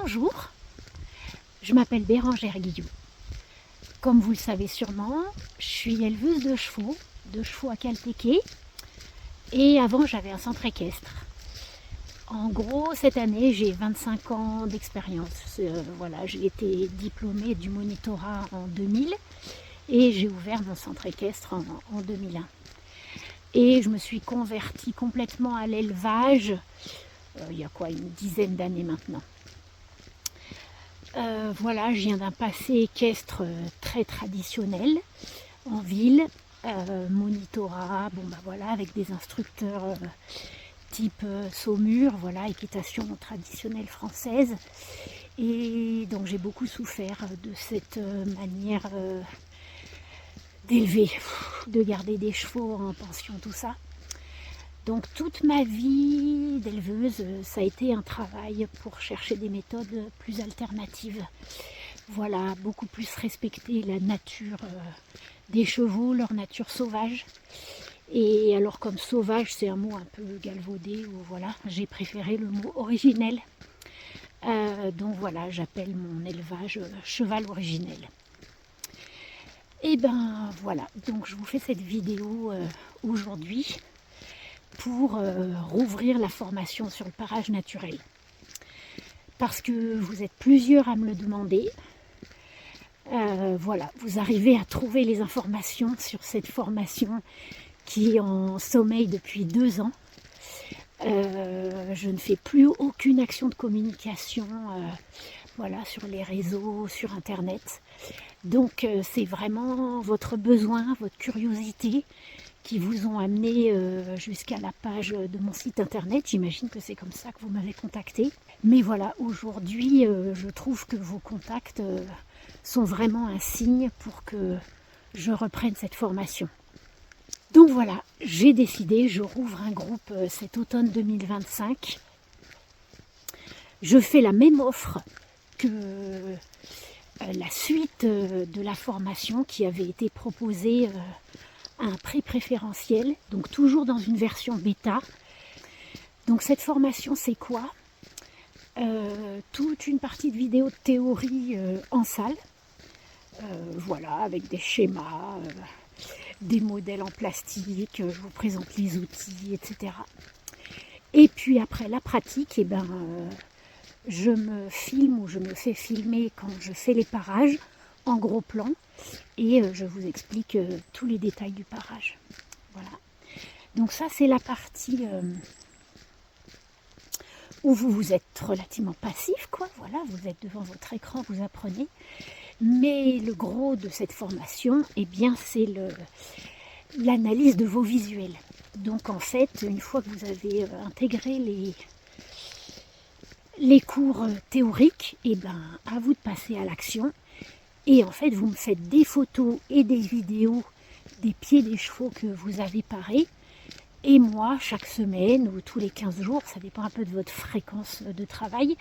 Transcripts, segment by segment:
Bonjour, je m'appelle Bérangère Guillou. Comme vous le savez sûrement, je suis éleveuse de chevaux à Caltéqué, et avant j'avais un centre équestre. En gros, cette année j'ai 25 ans d'expérience. Voilà, j'ai été diplômée du monitorat en 2000 et j'ai ouvert mon centre équestre en 2001. Et je me suis convertie complètement à l'élevage il y a une dizaine d'années maintenant. Voilà, je viens d'un passé équestre très traditionnel en ville, monitorat, voilà, avec des instructeurs type Saumur, voilà, équitation traditionnelle française. Et donc j'ai beaucoup souffert de cette manière d'élever, de garder des chevaux en pension, tout ça. Donc toute ma vie d'éleveuse, ça a été un travail pour chercher des méthodes plus alternatives. Voilà, beaucoup plus respecter la nature des chevaux, leur nature sauvage. Et alors comme sauvage, c'est un mot un peu galvaudé, ou voilà, j'ai préféré le mot originel. Donc voilà, j'appelle mon élevage cheval originel. Et ben voilà, donc je vous fais cette vidéo aujourd'hui pour rouvrir la formation sur le parage naturel. Parce que vous êtes plusieurs à me le demander. Voilà, vous arrivez à trouver les informations sur cette formation qui est en sommeil depuis 2 ans. Je ne fais plus aucune action de communication voilà, sur les réseaux, sur internet. Donc c'est vraiment votre besoin, votre curiosité qui vous ont amené jusqu'à la page de mon site internet. J'imagine que c'est comme ça que vous m'avez contacté. Mais voilà, aujourd'hui, je trouve que vos contacts sont vraiment un signe pour que je reprenne cette formation. Donc voilà, j'ai décidé, je rouvre un groupe cet automne 2025. Je fais la même offre que la suite de la formation qui avait été proposée à un prix préférentiel, donc toujours dans une version bêta. Donc cette formation, c'est quoi ? Toute une partie de vidéos de théorie en salle, voilà, avec des schémas, des modèles en plastique, je vous présente les outils, etc. Et puis après la pratique, je me filme ou je me fais filmer quand je fais les parages en gros plan et je vous explique tous les détails du parage. Voilà. Donc ça c'est la partie où vous êtes relativement passif, quoi. Voilà, vous êtes devant votre écran, vous apprenez. Mais le gros de cette formation, c'est l'analyse de vos visuels. Donc en fait, une fois que vous avez intégré les cours théoriques, à vous de passer à l'action. Et en fait, vous me faites des photos et des vidéos des pieds des chevaux que vous avez parés. Et moi, chaque semaine ou tous les 15 jours, ça dépend un peu de votre fréquence de travail,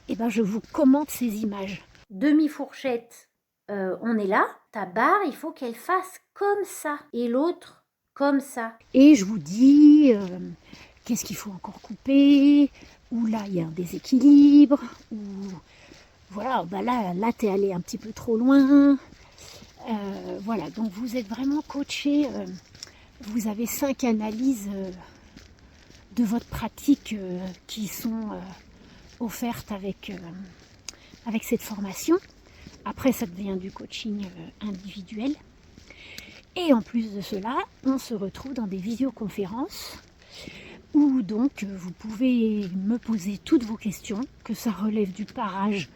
je vous commente ces images. Demi-fourchette, on est là, ta barre, il faut qu'elle fasse comme ça. Et l'autre, comme ça. Et je vous dis qu'est-ce qu'il faut encore couper, ou là, il y a un déséquilibre, ou voilà, là tu es allé un petit peu trop loin. Voilà, donc vous êtes vraiment coaché. Vous avez 5 analyses de votre pratique qui sont offertes avec cette formation. Après, ça devient du coaching individuel. Et en plus de cela, on se retrouve dans des visioconférences où donc vous pouvez me poser toutes vos questions, que ça relève du parage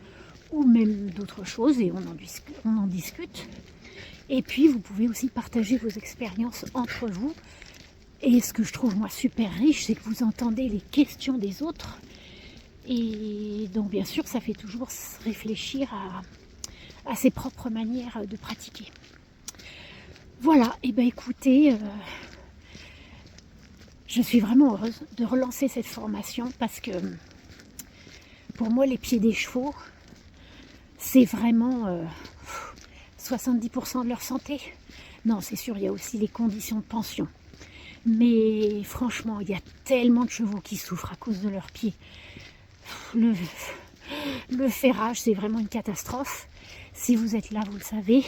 ou même d'autres choses, et on en discute. Et puis vous pouvez aussi partager vos expériences entre vous. Et ce que je trouve moi super riche, c'est que vous entendez les questions des autres. Et donc bien sûr, ça fait toujours réfléchir à ses propres manières de pratiquer. Voilà, écoutez, je suis vraiment heureuse de relancer cette formation parce que pour moi, les pieds des chevaux, c'est vraiment 70% de leur santé. Non, c'est sûr, il y a aussi les conditions de pension. Mais franchement, il y a tellement de chevaux qui souffrent à cause de leurs pieds. Le ferrage, c'est vraiment une catastrophe. Si vous êtes là, vous le savez.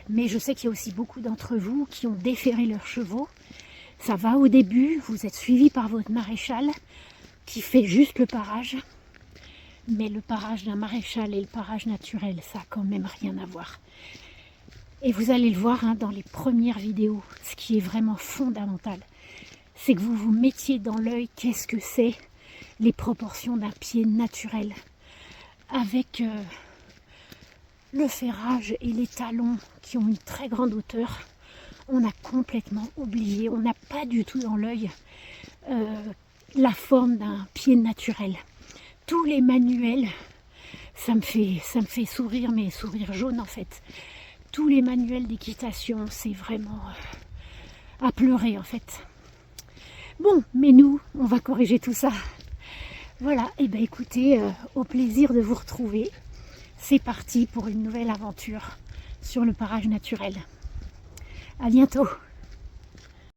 Mais je sais qu'il y a aussi beaucoup d'entre vous qui ont déferré leurs chevaux. Ça va au début, vous êtes suivi par votre maréchal qui fait juste le parage. Mais le parage d'un maréchal et le parage naturel, ça n'a quand même rien à voir. Et vous allez le voir dans les premières vidéos, ce qui est vraiment fondamental, c'est que vous vous mettiez dans l'œil qu'est-ce que c'est les proportions d'un pied naturel. Avec le ferrage et les talons qui ont une très grande hauteur, on a complètement oublié, on n'a pas du tout dans l'œil la forme d'un pied naturel. Tous les manuels, ça me fait sourire, mais sourire jaune en fait. Tous les manuels d'équitation, c'est vraiment à pleurer en fait. Bon, mais nous, on va corriger tout ça. Voilà, et bien écoutez, au plaisir de vous retrouver. C'est parti pour une nouvelle aventure sur le parage naturel. À bientôt.